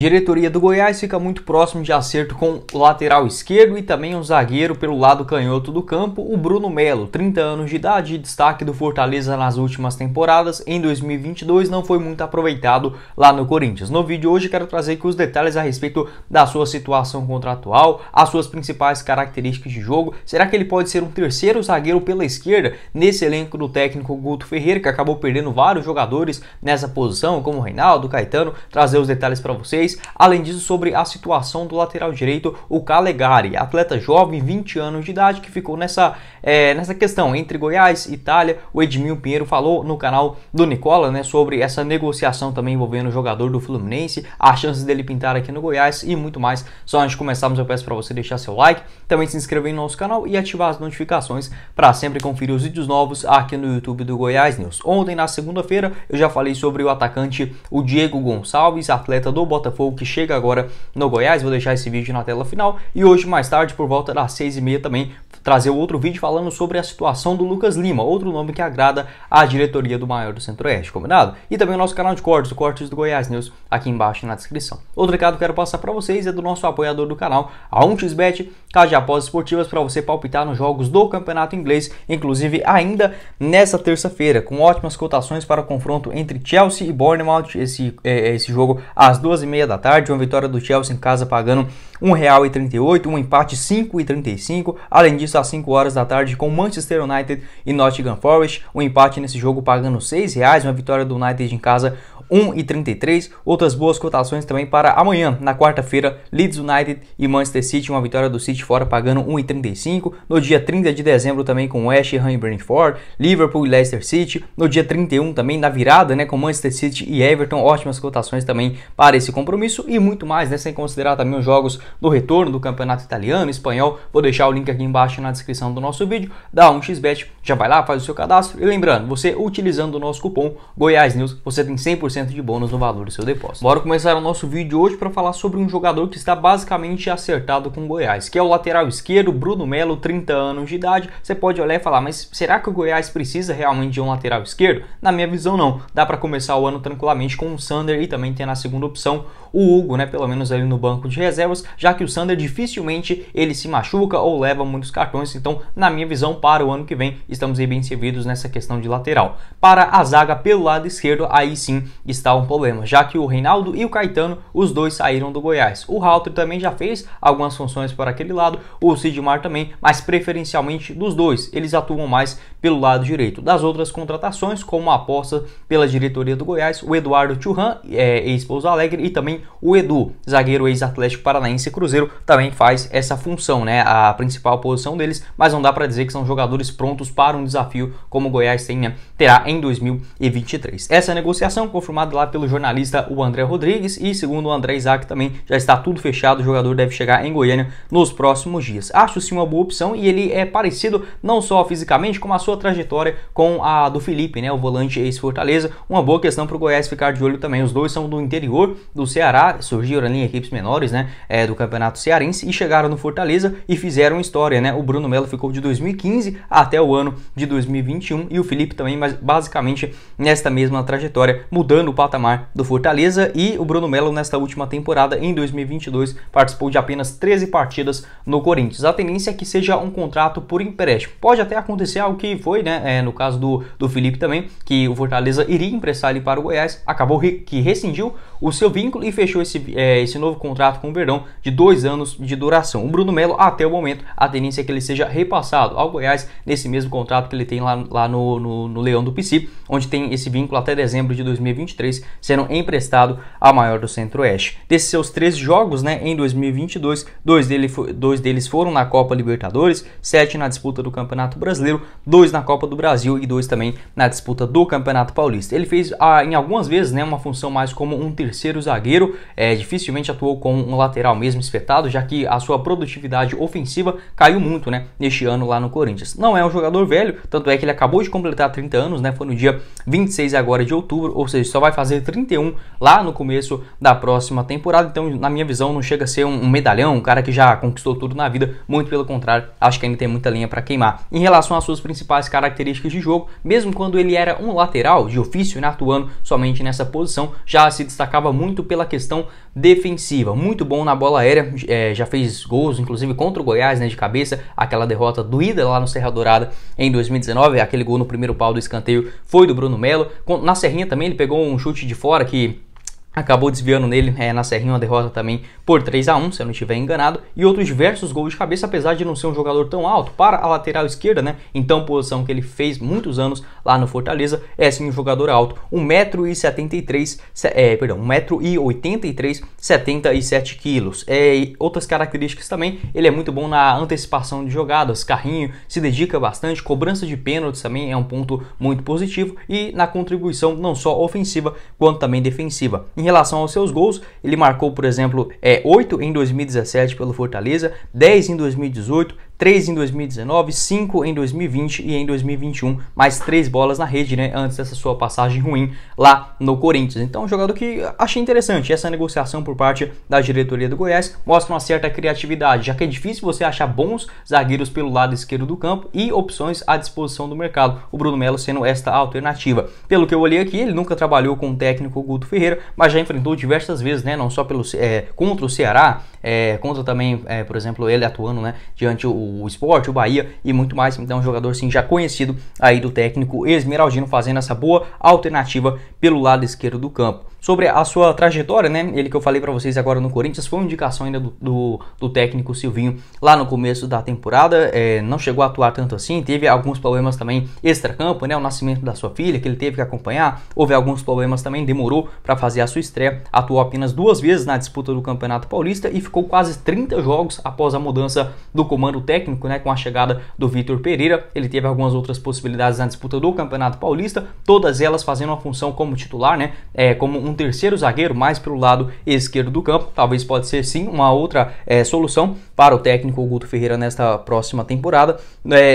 Diretoria do Goiás fica muito próximo de acerto com o lateral esquerdo e também um zagueiro pelo lado canhoto do campo, o Bruno Melo, 30 anos de idade, destaque do Fortaleza nas últimas temporadas. Em 2022 não foi muito aproveitado lá no Corinthians. No vídeo de hoje quero trazer aqui os detalhes a respeito da sua situação contratual, as suas principais características de jogo. Será que ele pode ser um terceiro zagueiro pela esquerda nesse elenco do técnico Guto Ferreira, que acabou perdendo vários jogadores nessa posição, como o Reinaldo, Caetano? Trazer os detalhes para vocês. Além disso, sobre a situação do lateral direito, o Calegari, atleta jovem, 20 anos de idade, que ficou nessa questão entre Goiás e Itália. O Edmil Pinheiro falou no canal do Nicola, né, sobre essa negociação também envolvendo o jogador do Fluminense, as chances dele pintar aqui no Goiás e muito mais. Só antes de começarmos, eu peço para você deixar seu like, também se inscrever no nosso canal e ativar as notificações para sempre conferir os vídeos novos aqui no YouTube do Goiás News. Ontem, na segunda-feira, eu já falei sobre o atacante, o Diego Gonçalves, atleta do Botafogo, que chega agora no Goiás. Vou deixar esse vídeo na tela final e hoje mais tarde, por volta das 6h30 também, trazer outro vídeo falando sobre a situação do Lucas Lima, outro nome que agrada a diretoria do Maior do Centro-Oeste, combinado? E também o nosso canal de cortes, o Cortes do Goiás News, aqui embaixo na descrição. Outro recado que quero passar para vocês é do nosso apoiador do canal, a 1xBet, casa de apostas esportivas para você palpitar nos jogos do Campeonato Inglês, inclusive ainda nessa terça-feira, com ótimas cotações para o confronto entre Chelsea e Bournemouth, esse jogo às 2h30 da tarde, uma vitória do Chelsea em casa pagando R$1,38, um empate R$5,35, além disso às 5 horas da tarde com Manchester United e Nottingham Forest, um empate nesse jogo pagando R$6, uma vitória do United em casa R$1,33. Outras boas cotações também para amanhã, na quarta-feira, Leeds United e Manchester City, uma vitória do City fora pagando R$1,35. No dia 30 de dezembro também com West Ham e Brentford, Liverpool e Leicester City. No dia 31 também na virada, né, com Manchester City e Everton, ótimas cotações também para esse compromisso e muito mais, né, sem considerar também os jogos do retorno do Campeonato Italiano, Espanhol. Vou deixar o link aqui embaixo na descrição do nosso vídeo, da 1xBet, já vai lá, faz o seu cadastro e lembrando, você utilizando o nosso cupom Goiás News, você tem 100% de bônus no valor do seu depósito. Bora começar o nosso vídeo hoje para falar sobre um jogador que está basicamente acertado com o Goiás, que é o lateral esquerdo, Bruno Melo, 30 anos de idade. Você pode olhar e falar, mas será que o Goiás precisa realmente de um lateral esquerdo? Na minha visão não, dá para começar o ano tranquilamente com o Sander e também ter na segunda opção o Hugo, né, pelo menos ali no banco de reservas, já que o Sander dificilmente ele se machuca ou leva muitos cartões. Então, na minha visão, para o ano que vem, estamos aí bem servidos nessa questão de lateral. Para a zaga pelo lado esquerdo, aí sim está um problema, já que o Reinaldo e o Caetano, os dois saíram do Goiás. O Halter também já fez algumas funções para aquele lado, o Sidmar também, mas preferencialmente dos dois, eles atuam mais pelo lado direito. Das outras contratações, como a aposta pela diretoria do Goiás, o Eduardo Churran, ex-Pouso Alegre, e também o Edu, zagueiro ex-Atlético Paranaense e Cruzeiro, também faz essa função, né, a principal posição deles, mas não dá para dizer que são jogadores prontos para um desafio como o Goiás tem, né, terá em 2023. Essa negociação confirmada lá pelo jornalista o André Rodrigues e segundo o André Isaac também já está tudo fechado, o jogador deve chegar em Goiânia nos próximos dias. Acho sim uma boa opção e ele é parecido não só fisicamente como a sua trajetória com a do Felipe, né, o volante ex-Fortaleza. Uma boa questão para o Goiás ficar de olho também, os dois são do interior do Ceará, surgiram ali em equipes menores, né, do Campeonato Cearense e chegaram no Fortaleza e fizeram história, né. O Bruno Melo ficou de 2015 até o ano de 2021 e o Felipe também, mas basicamente nesta mesma trajetória, mudando o patamar do Fortaleza. E o Bruno Melo nesta última temporada, em 2022, participou de apenas 13 partidas no Corinthians. A tendência é que seja um contrato por empréstimo. Pode até acontecer algo que foi, né, no caso do Felipe também, que o Fortaleza iria emprestar ele para o Goiás, acabou que rescindiu o seu vínculo e fechou esse novo contrato com o Verdão de 2 anos de duração. O Bruno Melo, até o momento, a tendência é que ele seja repassado ao Goiás nesse mesmo contrato que ele tem lá no Leão do Pici, onde tem esse vínculo até dezembro de 2023, sendo emprestado ao Maior do Centro-Oeste. Desses seus 13 jogos, né, em 2022, dois deles foram na Copa Libertadores, 7 na disputa do Campeonato Brasileiro, 2 na Copa do Brasil e 2 também na disputa do Campeonato Paulista. Ele fez em algumas vezes, né, uma função mais como um terceiro zagueiro, dificilmente atuou como um lateral mesmo espetado, já que a sua produtividade ofensiva caiu muito, né, neste ano lá no Corinthians. Não é um jogador velho, tanto é que ele acabou de completar 30 anos, né, foi no dia 26 agora de outubro, ou seja, só vai fazer 31 lá no começo da próxima temporada. Então, na minha visão, não chega a ser um medalhão, um cara que já conquistou tudo na vida, muito pelo contrário, acho que ainda tem muita linha para queimar. Em relação às suas principais características de jogo, mesmo quando ele era um lateral de ofício, né, atuando somente nessa posição, já se destacava muito pela questão questão defensiva, muito bom na bola aérea, já fez gols inclusive contra o Goiás, né, de cabeça, aquela derrota doída lá no Serra Dourada em 2019, aquele gol no primeiro pau do escanteio foi do Bruno Melo. Na Serrinha também ele pegou um chute de fora que acabou desviando nele, na Serrinha, uma derrota também por 3-1, se eu não estiver enganado, e outros diversos gols de cabeça, apesar de não ser um jogador tão alto para a lateral esquerda, né, então posição que ele fez muitos anos lá no Fortaleza, é sim um jogador alto, 1,73 m, 1,83 m, 77 quilos. Outras características também, ele é muito bom na antecipação de jogadas, carrinho, se dedica bastante, cobrança de pênaltis também é um ponto muito positivo, e na contribuição não só ofensiva, quanto também defensiva. Em relação aos seus gols, ele marcou, por exemplo, 8 em 2017 pelo Fortaleza, 10 em 2018, 3 em 2019, 5 em 2020 e em 2021, mais 3 bolas na rede, né, antes dessa sua passagem ruim lá no Corinthians. Então, um jogador que achei interessante. Essa negociação por parte da diretoria do Goiás mostra uma certa criatividade, já que é difícil você achar bons zagueiros pelo lado esquerdo do campo e opções à disposição do mercado, o Bruno Melo sendo esta alternativa. Pelo que eu olhei aqui, ele nunca trabalhou com o técnico Guto Ferreira, mas já enfrentou diversas vezes, né, não só contra o Ceará, contra também, por exemplo, ele atuando, né, diante o Sport, o Bahia e muito mais. Então, um jogador sim já conhecido aí do técnico esmeraldino, fazendo essa boa alternativa pelo lado esquerdo do campo. Sobre a sua trajetória, né, ele que eu falei para vocês agora no Corinthians, foi uma indicação ainda do técnico Silvinho lá no começo da temporada, não chegou a atuar tanto assim, teve alguns problemas também extracampo, né, o nascimento da sua filha que ele teve que acompanhar, houve alguns problemas também, demorou para fazer a sua estreia, atuou apenas 2 vezes na disputa do Campeonato Paulista e ficou quase 30 jogos após a mudança do comando técnico, né, com a chegada do Vitor Pereira. Ele teve algumas outras possibilidades na disputa do Campeonato Paulista, todas elas fazendo uma função como titular, né, como um terceiro zagueiro mais pelo lado esquerdo do campo. Talvez pode ser sim uma outra solução para o técnico Guto Ferreira nesta próxima temporada.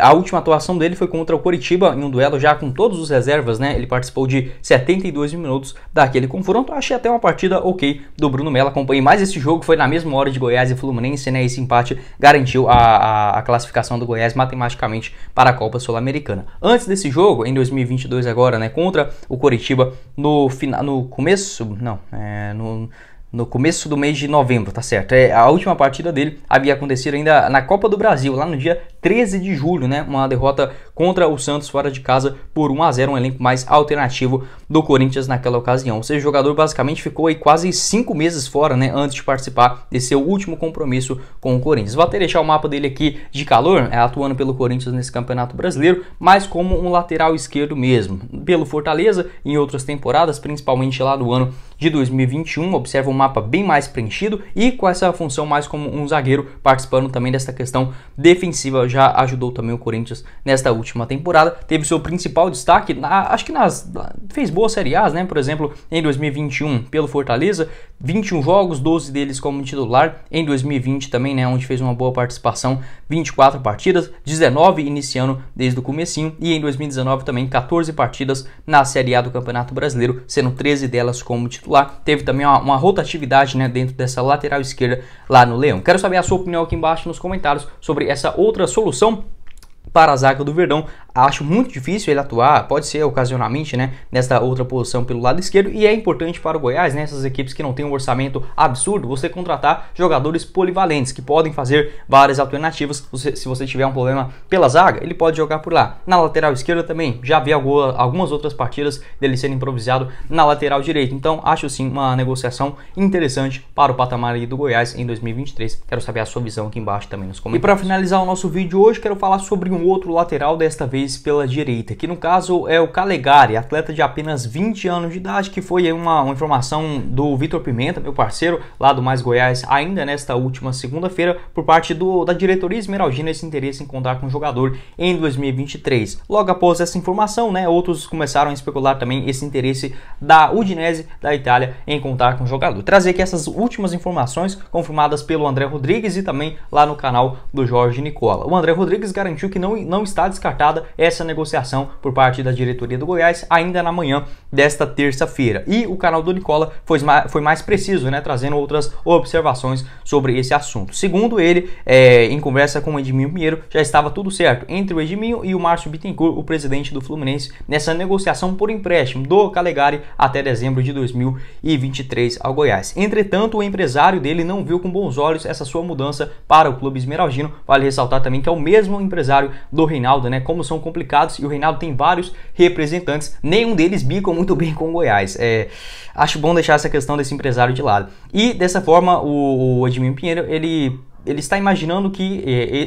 A última atuação dele foi contra o Coritiba em um duelo já com todos os reservas, né? Ele participou de 72 minutos daquele confronto. Achei até uma partida ok do Bruno Melo. Acompanhei mais esse jogo, foi na mesma hora de Goiás e Fluminense, né? Esse empate garantiu a classificação do Goiás matematicamente para a Copa Sul-Americana. Antes desse jogo, em 2022 agora, né, contra o Coritiba, no começo do mês de novembro, tá certo? A última partida dele havia acontecido ainda na Copa do Brasil, lá no dia 13 de julho, né? Uma derrota contra o Santos fora de casa por 1-0, um elenco mais alternativo do Corinthians naquela ocasião. Ou seja, o jogador basicamente ficou aí quase 5 meses fora, né? Antes de participar desse seu último compromisso com o Corinthians. Vou até deixar o mapa dele aqui de calor, atuando pelo Corinthians nesse Campeonato Brasileiro, mas como um lateral esquerdo mesmo. Pelo Fortaleza, em outras temporadas, principalmente lá do ano de 2021, observa um mapa bem mais preenchido e com essa função mais como um zagueiro, participando também dessa questão defensiva, já ajudou também o Corinthians nesta última temporada. Teve seu principal destaque, acho que fez boas Série A, né? Por exemplo, em 2021 pelo Fortaleza, 21 jogos, 12 deles como titular. Em 2020 também, né, onde fez uma boa participação, 24 partidas, 19 iniciando desde o comecinho, e em 2019 também 14 partidas na Série A do Campeonato Brasileiro, sendo 13 delas como titular. Teve também uma rotatividade, né, dentro dessa lateral esquerda lá no Leão. Quero saber a sua opinião aqui embaixo nos comentários sobre essa outra solução para a zaga do Verdão. Acho muito difícil ele atuar, pode ser ocasionalmente, né, nesta outra posição pelo lado esquerdo, e é importante para o Goiás, né, essas equipes que não têm um orçamento absurdo, você contratar jogadores polivalentes que podem fazer várias alternativas. Se você tiver um problema pela zaga, ele pode jogar por lá. Na lateral esquerda também, já vi algumas outras partidas dele sendo improvisado na lateral direita. Então acho sim uma negociação interessante para o patamar aí do Goiás em 2023. Quero saber a sua visão aqui embaixo também nos comentários. E para finalizar o nosso vídeo hoje, quero falar sobre um outro lateral, desta vez pela direita, que no caso é o Calegari, atleta de apenas 20 anos de idade, que foi uma informação do Vitor Pimenta, meu parceiro lá do Mais Goiás, ainda nesta última segunda-feira, por parte da diretoria esmeraldina, esse interesse em contar com o jogador em 2023. Logo após essa informação, né, outros começaram a especular também esse interesse da Udinese da Itália em contar com o jogador. Trazer aqui essas últimas informações confirmadas pelo André Rodrigues e também lá no canal do Jorge Nicola. O André Rodrigues garantiu que não está descartada essa negociação por parte da diretoria do Goiás ainda na manhã desta terça-feira. E o canal do Nicola foi mais preciso, né, trazendo outras observações sobre esse assunto. Segundo ele, em conversa com o Edminho Pinheiro, já estava tudo certo entre o Edminho e o Márcio Bittencourt, o presidente do Fluminense, nessa negociação por empréstimo do Calegari até dezembro de 2023 ao Goiás. Entretanto, o empresário dele não viu com bons olhos essa sua mudança para o clube esmeraldino. Vale ressaltar também que é o mesmo empresário do Reinaldo, né? Como são complicados, e o Reinaldo tem vários representantes, nenhum deles bicam muito bem com o Goiás. Acho bom deixar essa questão desse empresário de lado. E dessa forma, o Edminho Pinheiro, ele está imaginando que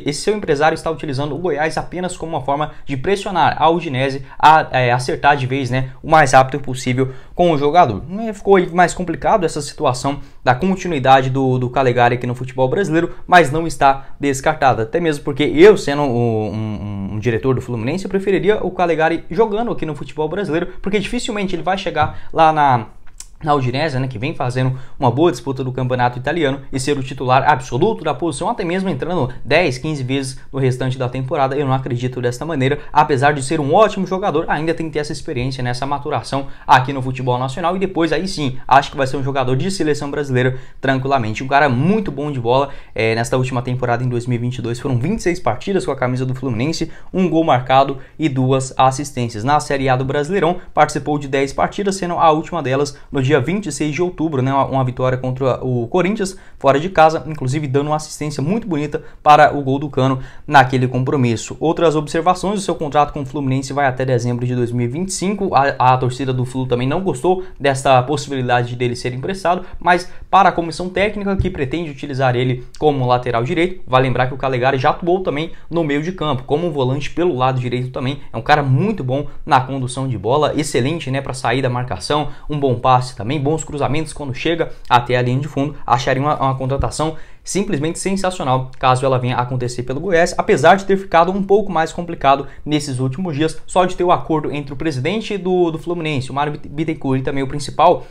esse seu empresário está utilizando o Goiás apenas como uma forma de pressionar a Udinese a acertar de vez, né, o mais rápido possível com o jogador. Ficou mais complicado essa situação da continuidade do Calegari aqui no futebol brasileiro, mas não está descartada. Até mesmo porque eu, sendo um diretor do Fluminense, eu preferiria o Calegari jogando aqui no futebol brasileiro, porque dificilmente ele vai chegar lá na Udinese, né, que vem fazendo uma boa disputa do campeonato italiano, e ser o titular absoluto da posição, até mesmo entrando 10, 15 vezes no restante da temporada. Eu não acredito desta maneira, apesar de ser um ótimo jogador, ainda tem que ter essa experiência, nessa maturação aqui no futebol nacional, e depois aí sim, acho que vai ser um jogador de seleção brasileira tranquilamente. Um cara muito bom de bola. Nesta última temporada, em 2022, foram 26 partidas com a camisa do Fluminense, um gol marcado e 2 assistências. Na Série A do Brasileirão, participou de 10 partidas, sendo a última delas no dia 26 de outubro, né, uma vitória contra o Corinthians, fora de casa, inclusive dando uma assistência muito bonita para o gol do Cano naquele compromisso. Outras observações: o seu contrato com o Fluminense vai até dezembro de 2025, a torcida do Flu também não gostou dessa possibilidade dele ser emprestado, mas para a comissão técnica, que pretende utilizar ele como lateral direito, vai lembrar que o Calegari já atuou também no meio de campo, como um volante pelo lado direito também, é um cara muito bom na condução de bola, excelente, né, para sair da marcação, um bom passe também, bons cruzamentos quando chega até a linha de fundo. Acharia uma contratação simplesmente sensacional caso ela venha a acontecer pelo Goiás, apesar de ter ficado um pouco mais complicado nesses últimos dias, só de ter o acordo entre o presidente do Fluminense, o Mário Bittencourt, e também o principal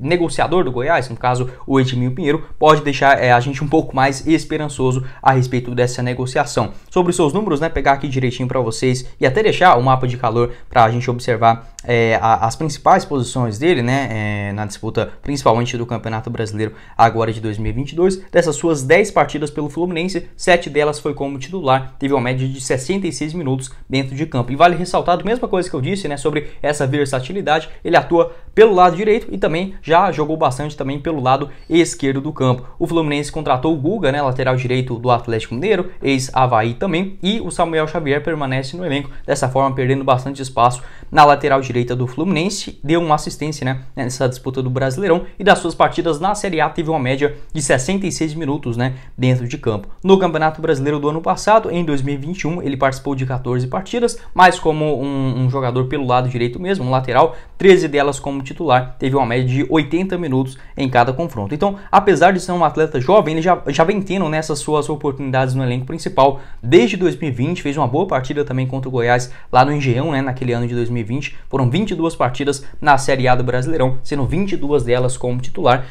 negociador do Goiás, no caso o Edminho Pinheiro, pode deixar a gente um pouco mais esperançoso a respeito dessa negociação. Sobre os seus números, né, pegar aqui direitinho para vocês e até deixar o mapa de calor para a gente observar as principais posições dele, né, na disputa principalmente do Campeonato Brasileiro agora de 2022. Dessas suas 10 partidas pelo Fluminense, 7 delas foi como titular, teve uma média de 66 minutos dentro de campo. E vale ressaltar a mesma coisa que eu disse, né, sobre essa versatilidade. Ele atua pelo lado direito e também já jogou bastante também pelo lado esquerdo do campo. O Fluminense contratou o Guga, né, lateral direito do Atlético Mineiro, ex-Avaí também, e o Samuel Xavier permanece no elenco, dessa forma perdendo bastante espaço na lateral direita do Fluminense. Deu uma assistência, né, nessa disputa do Brasileirão, e das suas partidas na Série A teve uma média de 66 minutos, né, dentro de campo. No Campeonato Brasileiro do ano passado, em 2021, ele participou de 14 partidas, mas como um jogador pelo lado direito mesmo, um lateral, 13 delas como titular, teve uma média de 80 minutos em cada confronto. Então, apesar de ser um atleta jovem, ele já vem tendo nessas suas oportunidades no elenco principal desde 2020, fez uma boa partida também contra o Goiás lá no Engenhão, né, naquele ano de 2020, foram 22 partidas na Série A do Brasileirão, sendo 22 delas como titular.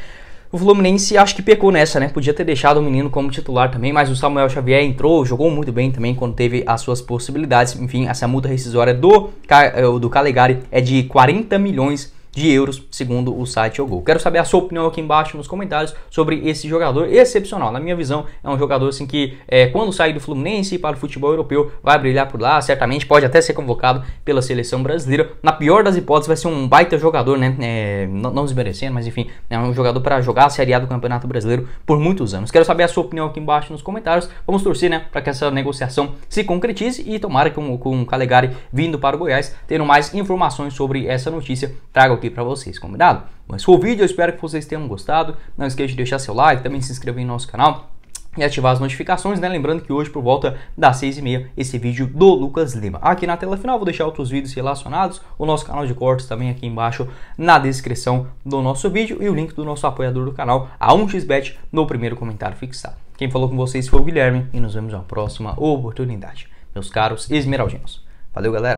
O Fluminense acho que pecou nessa, né? Podia ter deixado o menino como titular também, mas o Samuel Xavier entrou, jogou muito bem também quando teve as suas possibilidades. Enfim, essa multa rescisória do Calegari é de 40 milhões de euros, segundo o site O Gol. Quero saber a sua opinião aqui embaixo nos comentários sobre esse jogador excepcional. Na minha visão, é um jogador assim que quando sair do Fluminense para o futebol europeu vai brilhar por lá, certamente pode até ser convocado pela seleção brasileira. Na pior das hipóteses, vai ser um baita jogador, né? Não desmerecendo, mas enfim, é um jogador para jogar a Série A do Campeonato Brasileiro por muitos anos. Quero saber a sua opinião aqui embaixo nos comentários. Vamos torcer, né, para que essa negociação se concretize e tomara que com o Calegari vindo para o Goiás, tendo mais informações sobre essa notícia, trago aqui para vocês, combinado? Mas foi o vídeo, eu espero que vocês tenham gostado. Não esqueça de deixar seu like, também se inscrever no nosso canal e ativar as notificações, né? Lembrando que hoje, por volta das 6h30, esse vídeo do Lucas Lima. Aqui na tela final vou deixar outros vídeos relacionados, o nosso canal de cortes também aqui embaixo na descrição do nosso vídeo e o link do nosso apoiador do canal, a 1xBet, no primeiro comentário fixado. Quem falou com vocês foi o Guilherme e nos vemos na próxima oportunidade, meus caros esmeraldinos. Valeu, galera!